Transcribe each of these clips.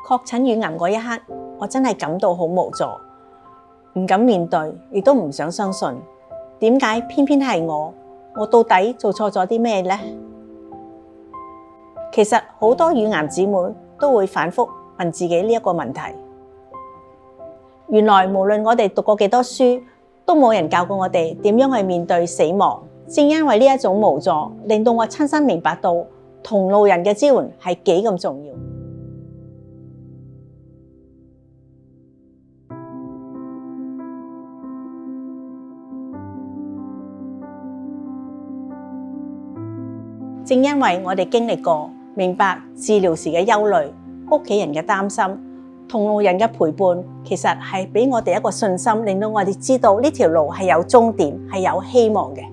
確診乳癌嗰一刻，我真係感到好無助，唔敢面對，亦都唔想相信。點解偏偏係我？我到底做錯咗啲咩呢？其實好多乳癌姊妹都會反覆問自己呢一個問題。原來無論我哋讀過幾多書，都冇人教過我哋點樣去面對死亡。正因為呢一種無助，令到我親身明白到同路人嘅支援係幾咁重要。正因為我哋經歷過，明白治療時嘅憂慮、屋企人嘅擔心、同路人嘅陪伴，其實係俾我哋一個信心，令到我哋知道呢條路係有終點，係有希望嘅。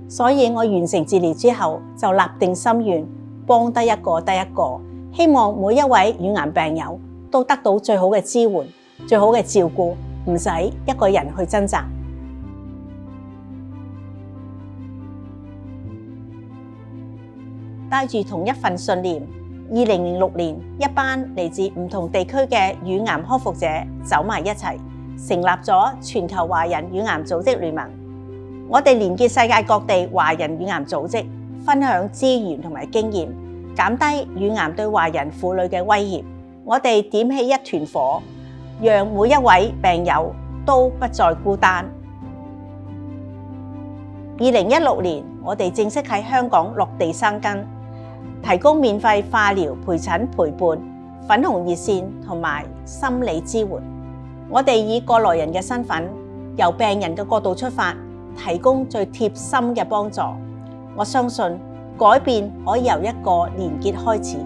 所以我完成治療之後，就立定心願，幫得一個得一個，希望每一位乳癌病友都得到最好嘅支援、最好嘅照顧，唔使一個人去掙扎。帶住同一份信念，2006年，一班嚟自唔同地區嘅乳癌康復者走埋一齊，成立咗全球華人乳癌組織聯盟。我哋連結世界各地華人乳癌組織，分享資源同埋經驗，減低乳癌對華人婦女嘅威脅。我哋點起一團火，讓每一位病友都不再孤單。2016年，我哋正式喺香港落地生根，提供免費化療、陪診、陪伴、粉紅熱線同埋心理支援。我哋以過來人嘅身份，由病人嘅角度出發，提供最貼心嘅幫助。我相信改變可以由一個連結開始。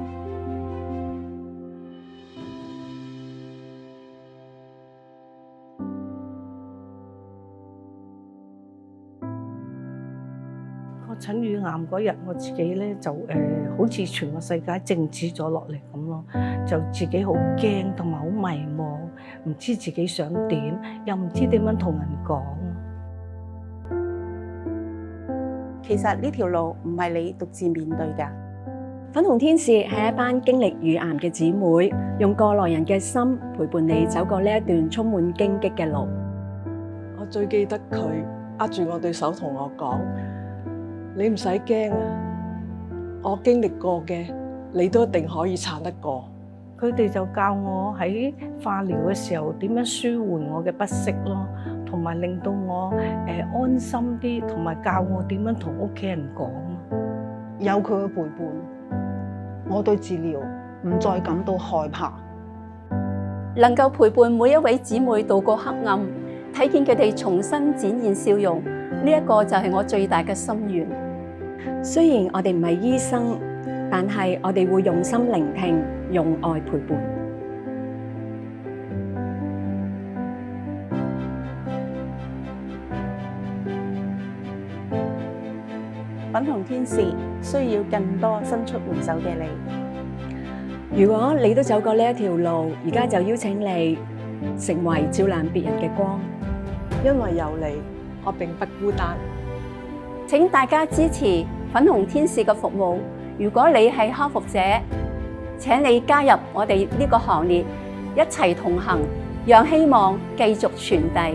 確診乳癌嗰日，我自己咧就好似全個世界靜止咗落嚟咁咯，就自己好驚同埋好迷茫，唔知自己想點，又唔知點樣同人講。其實呢條路唔係你獨自面對㗎。粉紅天使係一班經歷乳癌嘅姊妹，用過來人嘅心陪伴你走過呢一段充滿荊棘嘅路。我最記得佢握住我對手同我講：你唔使驚啊，我經歷過嘅，你都一定可以撐得過。佢哋就教我喺化療嘅時候點樣舒緩我嘅不適咯，同埋令到我安心啲，同埋教我點樣同屋企人講。有佢嘅陪伴，我對治療唔再感到害怕。能夠陪伴每一位姊妹渡過黑暗，睇見佢哋重新展現笑容，呢一個就係我最大嘅心願。雖然我哋唔係醫生，但係我哋會用心聆聽，用愛陪伴。粉紅天使需要更多伸出援手嘅你。如果你都走過呢一條路，而家就邀請你成為照亮別人嘅光。因為有你，我並不孤單。請大家支持粉紅天使嘅服務。如果你係康復者，請你加入我哋呢個行列，一齊同行，讓希望繼續傳遞。